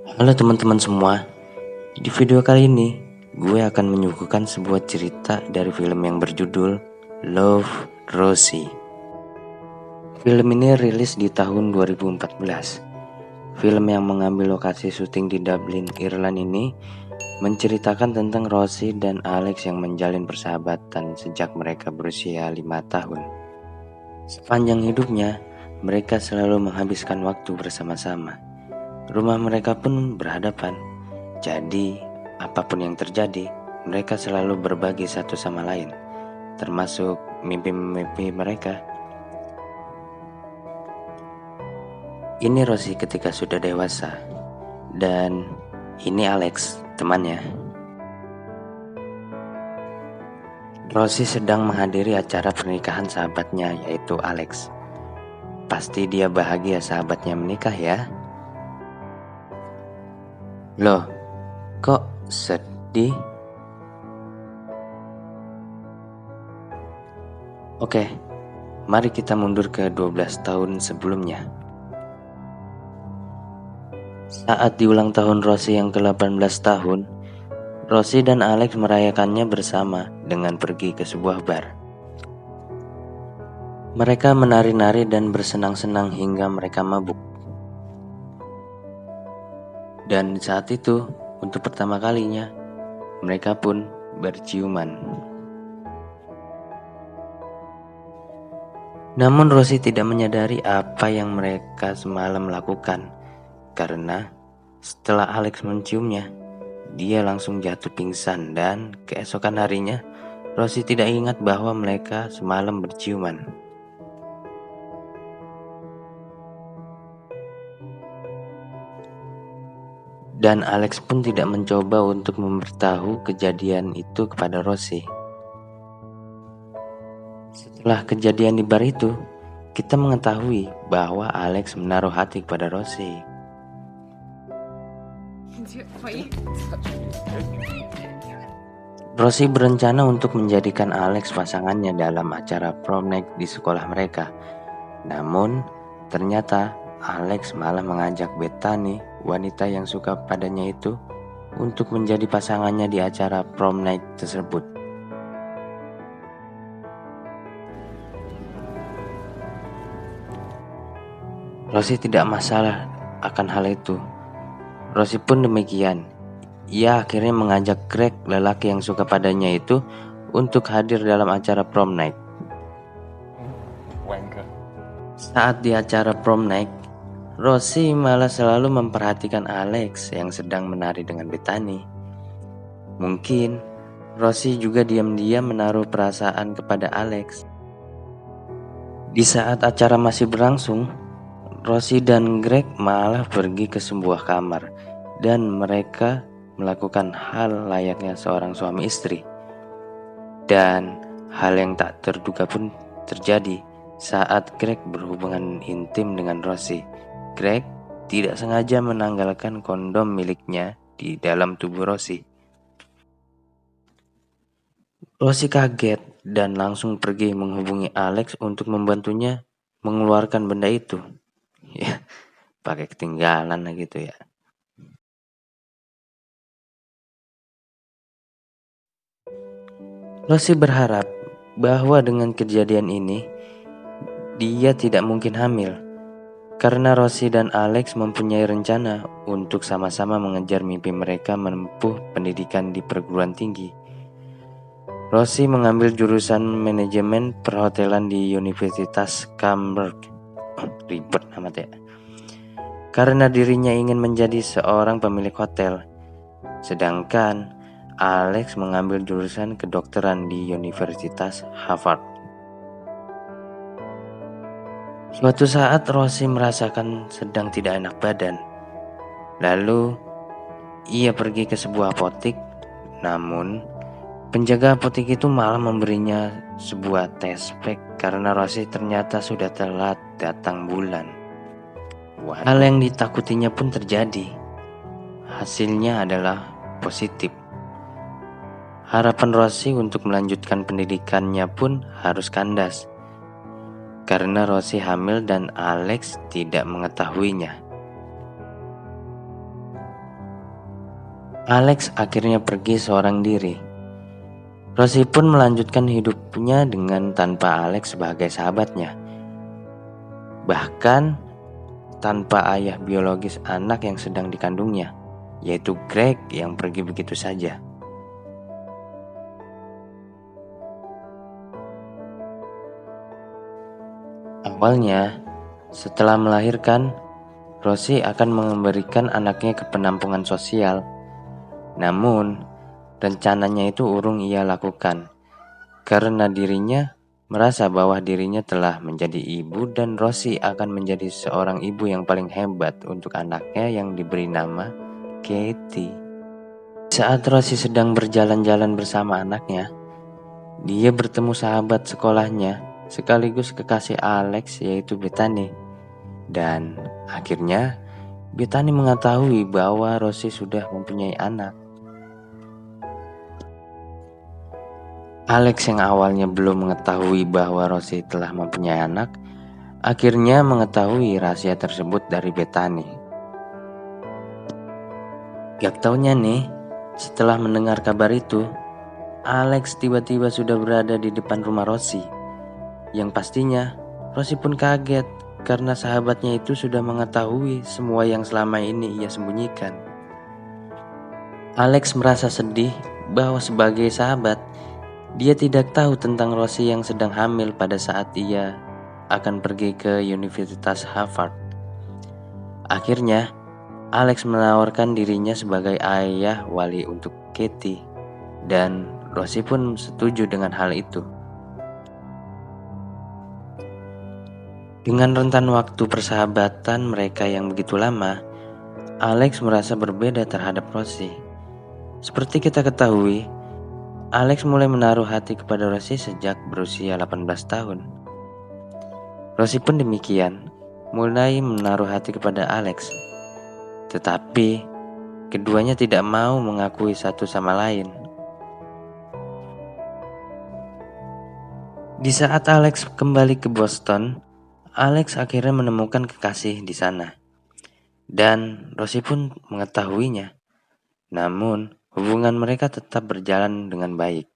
Halo teman-teman semua, di video kali ini gue akan menyuguhkan sebuah cerita dari film yang berjudul Love, Rosie. Film ini rilis di tahun 2014. Film yang mengambil lokasi syuting di Dublin, Irland ini menceritakan tentang Rosie dan Alex yang menjalin persahabatan sejak mereka berusia 5 tahun. Sepanjang hidupnya, mereka selalu menghabiskan waktu bersama-sama. Rumah mereka pun berhadapan. Jadi, apapun yang terjadi, mereka selalu berbagi satu sama lain, termasuk mimpi-mimpi mereka. Ini Rosie ketika sudah dewasa, dan ini Alex, temannya. Rosie sedang menghadiri acara pernikahan sahabatnya, yaitu Alex. Pasti dia bahagia sahabatnya menikah ya. Loh, kok sedih? Oke, mari kita mundur ke 12 tahun sebelumnya. Saat di ulang tahun Rosie yang ke-18 tahun, Rosie dan Alex merayakannya bersama dengan pergi ke sebuah bar. Mereka menari-nari dan bersenang-senang hingga mereka mabuk. Dan saat itu, untuk pertama kalinya, mereka pun berciuman. Namun Rosie tidak menyadari apa yang mereka semalam lakukan, karena setelah Alex menciumnya, dia langsung jatuh pingsan dan keesokan harinya, Rosie tidak ingat bahwa mereka semalam berciuman. Dan Alex pun tidak mencoba untuk memberitahu kejadian itu kepada Rosie. Setelah kejadian di bar itu, kita mengetahui bahwa Alex menaruh hati kepada Rosie. Rosie berencana untuk menjadikan Alex pasangannya dalam acara prom night di sekolah mereka. Namun, ternyata Alex malah mengajak Bethany, wanita yang suka padanya itu, untuk menjadi pasangannya di acara prom night tersebut. Rosie tidak masalah akan hal itu. Rosie pun demikian. Ia akhirnya mengajak Greg, lelaki yang suka padanya itu, untuk hadir dalam acara prom night. Saat di acara prom night, Rosie malah selalu memperhatikan Alex yang sedang menari dengan Bethany. Mungkin Rosie juga diam-diam menaruh perasaan kepada Alex. Di saat acara masih berlangsung, Rosie dan Greg malah pergi ke sebuah kamar dan mereka melakukan hal layaknya seorang suami istri. Dan hal yang tak terduga pun terjadi saat Greg berhubungan intim dengan Rosie. Greg tidak sengaja menanggalkan kondom miliknya di dalam tubuh Rosie. Rosie kaget dan langsung pergi menghubungi Alex untuk membantunya mengeluarkan benda itu. Ya, pakai ketinggalan lah gitu ya. Rosie berharap bahwa dengan kejadian ini dia tidak mungkin hamil. Karena Rosie dan Alex mempunyai rencana untuk sama-sama mengejar mimpi mereka menempuh pendidikan di perguruan tinggi. Rosie mengambil jurusan manajemen perhotelan di Universitas Cambridge. Ribet amat ya. Karena dirinya ingin menjadi seorang pemilik hotel. Sedangkan Alex mengambil jurusan kedokteran di Universitas Harvard. Suatu saat Rosie merasakan sedang tidak enak badan. Lalu ia pergi ke sebuah apotik. Namun penjaga apotik itu malah memberinya sebuah test pack karena Rosie ternyata sudah telat datang bulan. Hal yang ditakutinya pun terjadi. Hasilnya adalah positif. Harapan Rosie untuk melanjutkan pendidikannya pun harus kandas. Karena Rosie hamil dan Alex tidak mengetahuinya. Alex akhirnya pergi seorang diri. Rosie pun melanjutkan hidupnya dengan tanpa Alex sebagai sahabatnya. Bahkan tanpa ayah biologis anak yang sedang dikandungnya, yaitu Greg yang pergi begitu saja. Awalnya, setelah melahirkan, Rosie akan memberikan anaknya ke penampungan sosial. Namun, rencananya itu urung ia lakukan, karena dirinya merasa bahwa dirinya telah menjadi ibu dan Rosie akan menjadi seorang ibu yang paling hebat untuk anaknya yang diberi nama Katie. Saat Rosie sedang berjalan-jalan bersama anaknya, dia bertemu sahabat sekolahnya sekaligus kekasih Alex, yaitu Bethany. Dan akhirnya Bethany mengetahui bahwa Rosie sudah mempunyai anak. Alex yang awalnya belum mengetahui bahwa Rosie telah mempunyai anak, akhirnya mengetahui rahasia tersebut dari Bethany. Gak taunya nih, setelah mendengar kabar itu, Alex tiba-tiba sudah berada di depan rumah Rosie. Yang pastinya, Rosie pun kaget karena sahabatnya itu sudah mengetahui semua yang selama ini ia sembunyikan. Alex merasa sedih bahwa sebagai sahabat, dia tidak tahu tentang Rosie yang sedang hamil pada saat ia akan pergi ke Universitas Harvard. Akhirnya, Alex menawarkan dirinya sebagai ayah wali untuk Katie, dan Rosie pun setuju dengan hal itu. Dengan rentan waktu persahabatan mereka yang begitu lama, Alex merasa berbeda terhadap Rosie. Seperti kita ketahui, Alex mulai menaruh hati kepada Rosie sejak berusia 18 tahun. Rosie pun demikian, mulai menaruh hati kepada Alex. Tetapi, keduanya tidak mau mengakui satu sama lain. Di saat Alex kembali ke Boston, Alex akhirnya menemukan kekasih di sana. Dan Rosie pun mengetahuinya. Namun, hubungan mereka tetap berjalan dengan baik.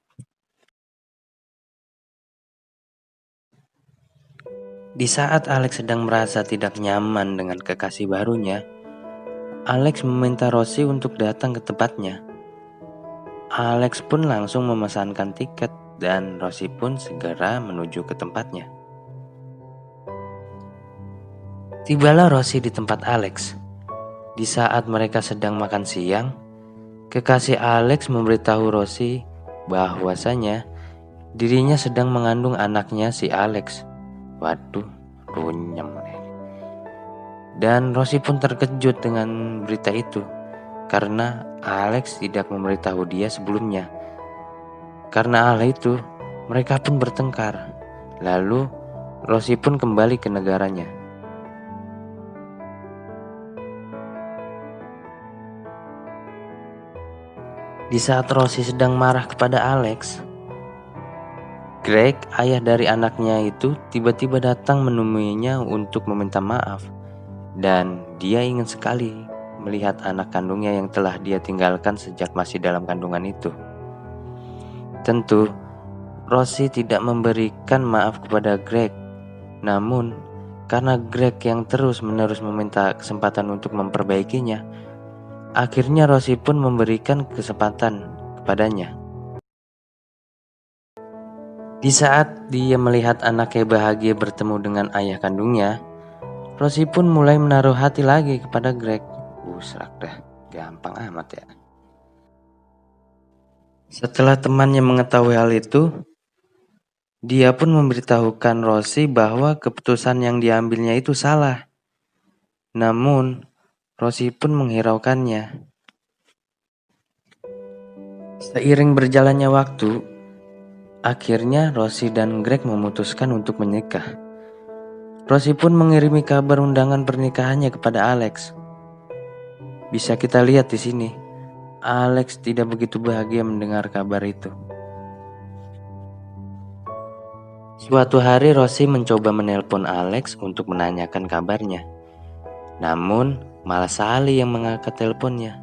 Di saat Alex sedang merasa tidak nyaman dengan kekasih barunya, Alex meminta Rosie untuk datang ke tempatnya. Alex pun langsung memesankan tiket dan Rosie pun segera menuju ke tempatnya. Tibalah Rosie di tempat Alex. Di saat mereka sedang makan siang, kekasih Alex memberitahu Rosie bahwasanya dirinya sedang mengandung anaknya si Alex. Waduh, runyam. Dan Rosie pun terkejut dengan berita itu karena Alex tidak memberitahu dia sebelumnya. Karena hal itu, mereka pun bertengkar. Lalu Rosie pun kembali ke negaranya. Di saat Rosie sedang marah kepada Alex, Greg, ayah dari anaknya itu, tiba-tiba datang menemuinya untuk meminta maaf. Dan dia ingin sekali melihat anak kandungnya yang telah dia tinggalkan sejak masih dalam kandungan itu. Tentu, Rosie tidak memberikan maaf kepada Greg. Namun, karena Greg yang terus-menerus meminta kesempatan untuk memperbaikinya, akhirnya Rosie pun memberikan kesempatan kepadanya. Di saat dia melihat anaknya bahagia bertemu dengan ayah kandungnya, Rosie pun mulai menaruh hati lagi kepada Greg. Serak dah, gampang amat ya. Setelah temannya mengetahui hal itu, dia pun memberitahukan Rosie bahwa keputusan yang diambilnya itu salah. Namun, Rosie pun menghiraukannya. Seiring berjalannya waktu, akhirnya Rosie dan Greg memutuskan untuk menikah. Rosie pun mengirimi kabar undangan pernikahannya kepada Alex. Bisa kita lihat di sini, Alex tidak begitu bahagia mendengar kabar itu. Suatu hari Rosie mencoba menelpon Alex untuk menanyakan kabarnya. Namun, malah Sally yang mengangkat teleponnya.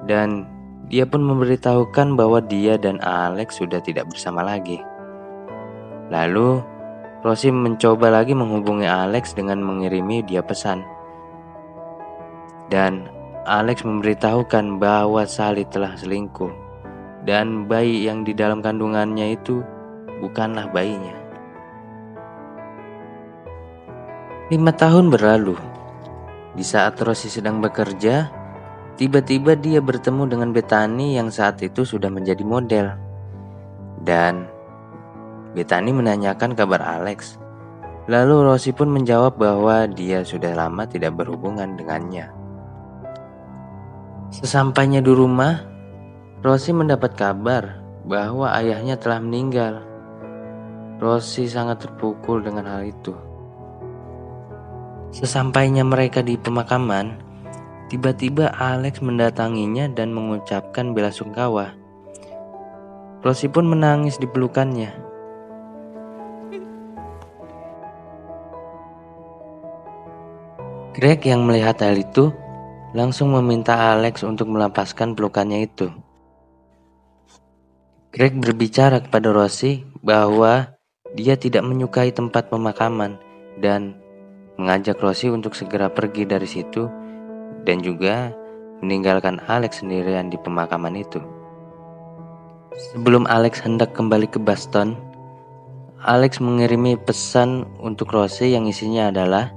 Dan Dia pun memberitahukan bahwa dia dan Alex sudah tidak bersama lagi. Lalu, Rosie mencoba lagi menghubungi Alex dengan mengirimi dia pesan. Dan Alex memberitahukan bahwa Sally telah selingkuh dan bayi yang di dalam kandungannya itu bukanlah bayinya. 5 tahun berlalu. Di saat Rosie sedang bekerja, tiba-tiba dia bertemu dengan Bethany yang saat itu sudah menjadi model. Dan Bethany menanyakan kabar Alex. Lalu Rosie pun menjawab bahwa dia sudah lama tidak berhubungan dengannya. Sesampainya di rumah, Rosie mendapat kabar bahwa ayahnya telah meninggal. Rosie sangat terpukul dengan hal itu. Sesampainya mereka di pemakaman, tiba-tiba Alex mendatanginya dan mengucapkan belasungkawa. Rosie pun menangis di pelukannya. Greg yang melihat hal itu langsung meminta Alex untuk melepaskan pelukannya itu. Greg berbicara kepada Rosie bahwa dia tidak menyukai tempat pemakaman dan mengajak Rosie untuk segera pergi dari situ dan juga meninggalkan Alex sendirian di pemakaman itu. Sebelum Alex hendak kembali ke Boston, Alex mengirimi pesan untuk Rosie yang isinya adalah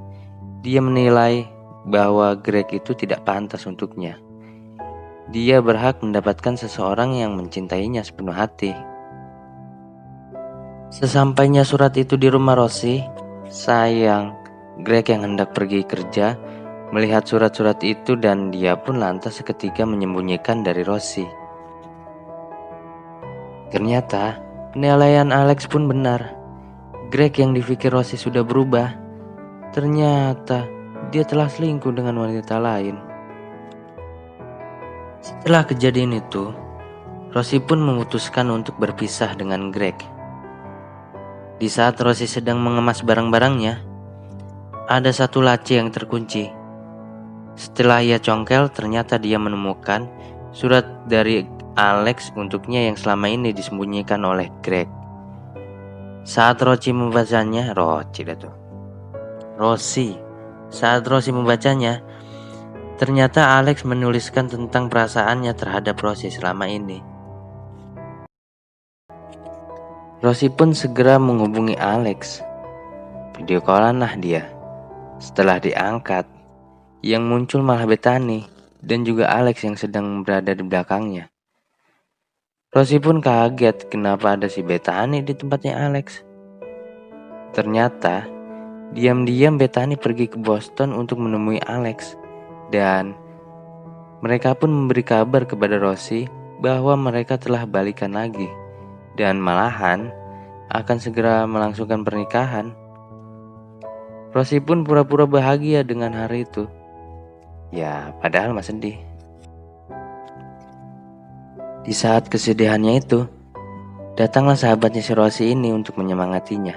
dia menilai bahwa Greg itu tidak pantas untuknya. Dia berhak mendapatkan seseorang yang mencintainya sepenuh hati. Sesampainya surat itu di rumah Rosie, sayang, Greg yang hendak pergi kerja melihat surat-surat itu dan dia pun lantas seketika menyembunyikan dari Rosie. Ternyata penilaian Alex pun benar. Greg yang dipikir Rosie sudah berubah, ternyata dia telah selingkuh dengan wanita lain. Setelah kejadian itu, Rosie pun memutuskan untuk berpisah dengan Greg. Di saat Rosie sedang mengemas barang-barangnya, ada satu laci yang terkunci. Setelah ia congkel, ternyata dia menemukan surat dari Alex untuknya yang selama ini disembunyikan oleh Greg. Saat Rosie membacanya, ternyata Alex menuliskan tentang perasaannya terhadap Rosie selama ini. Rosie pun segera menghubungi Alex. Video callan lah dia. Setelah diangkat, yang muncul malah Bethany dan juga Alex yang sedang berada di belakangnya. Rosie pun kaget kenapa ada si Bethany di tempatnya Alex. Ternyata diam-diam Bethany pergi ke Boston untuk menemui Alex dan mereka pun memberi kabar kepada Rosie bahwa mereka telah balikan lagi dan malahan akan segera melangsungkan pernikahan. Rosie pun pura-pura bahagia dengan hari itu. Ya, padahal mah sedih. Di saat kesedihannya itu, datanglah sahabatnya si Rosie ini untuk menyemangatinya.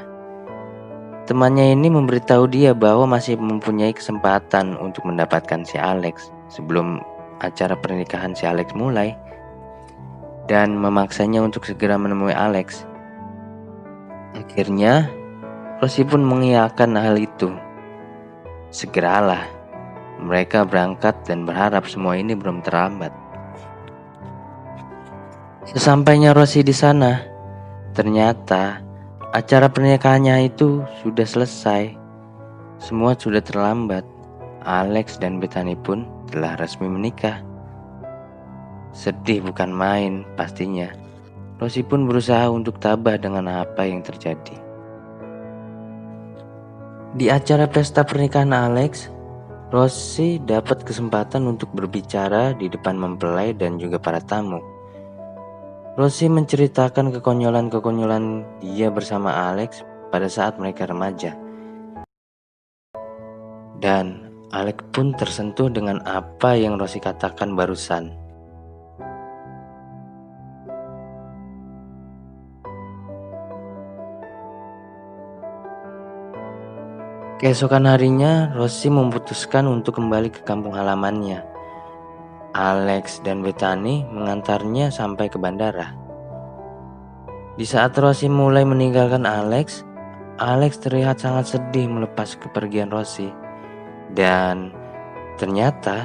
Temannya ini memberitahu dia bahwa masih mempunyai kesempatan untuk mendapatkan si Alex sebelum acara pernikahan si Alex mulai dan memaksanya untuk segera menemui Alex. Akhirnya, Rosie pun mengiyakan hal itu. Segeralah, mereka berangkat dan berharap semua ini belum terlambat. Sesampainya Rosie di sana, ternyata acara pernikahannya itu sudah selesai. Semua sudah terlambat. Alex dan Bethany pun telah resmi menikah. Sedih bukan main pastinya. Rosie pun berusaha untuk tabah dengan apa yang terjadi. Di acara pesta pernikahan Alex, Rosie dapat kesempatan untuk berbicara di depan mempelai dan juga para tamu. Rosie menceritakan kekonyolan-kekonyolan dia bersama Alex pada saat mereka remaja. Dan Alex pun tersentuh dengan apa yang Rosie katakan barusan. Keesokan harinya, Rosie memutuskan untuk kembali ke kampung halamannya. Alex dan Bethany mengantarnya sampai ke bandara. Di saat Rosie mulai meninggalkan Alex terlihat sangat sedih melepas kepergian Rosie. Dan ternyata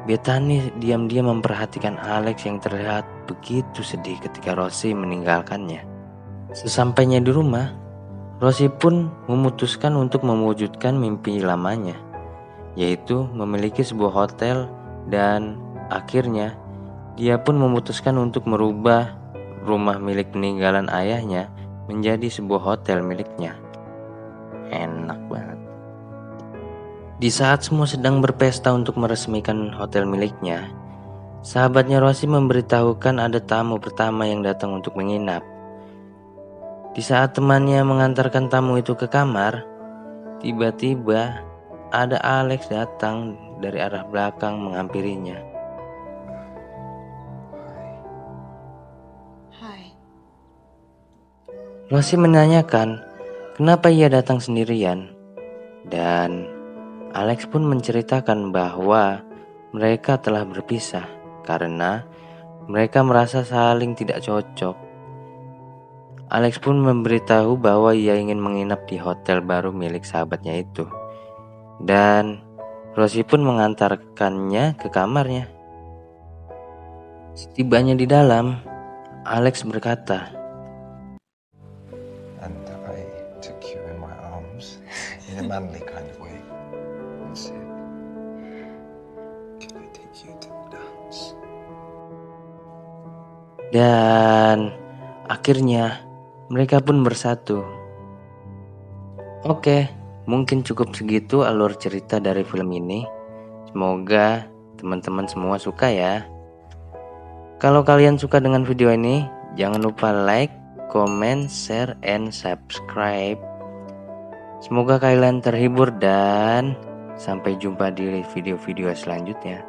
Bethany diam-diam memperhatikan Alex yang terlihat begitu sedih ketika Rosie meninggalkannya. Sesampainya di rumah, Rosie pun memutuskan untuk mewujudkan mimpi lamanya, yaitu memiliki sebuah hotel, dan akhirnya dia pun memutuskan untuk merubah rumah milik peninggalan ayahnya menjadi sebuah hotel miliknya. Enak banget. Di saat semua sedang berpesta untuk meresmikan hotel miliknya, sahabatnya Rosie memberitahukan ada tamu pertama yang datang untuk menginap. Di saat temannya mengantarkan tamu itu ke kamar, tiba-tiba ada Alex datang dari arah belakang menghampirinya. Hai. Rosie menanyakan kenapa ia datang sendirian, dan Alex pun menceritakan bahwa mereka telah berpisah karena mereka merasa saling tidak cocok. Alex pun memberitahu bahwa ia ingin menginap di hotel baru milik sahabatnya itu, dan Rosie pun mengantarkannya ke kamarnya. Setibanya di dalam, Alex berkata, And I took you in my arms in a manly kind of way and said, "Can I take you to the dance?" Dan akhirnya mereka pun bersatu. Oke, mungkin cukup segitu alur cerita dari film ini. Semoga teman-teman semua suka ya. Kalau kalian suka dengan video ini, jangan lupa like, comment, share, and subscribe. Semoga kalian terhibur dan sampai jumpa di video-video selanjutnya.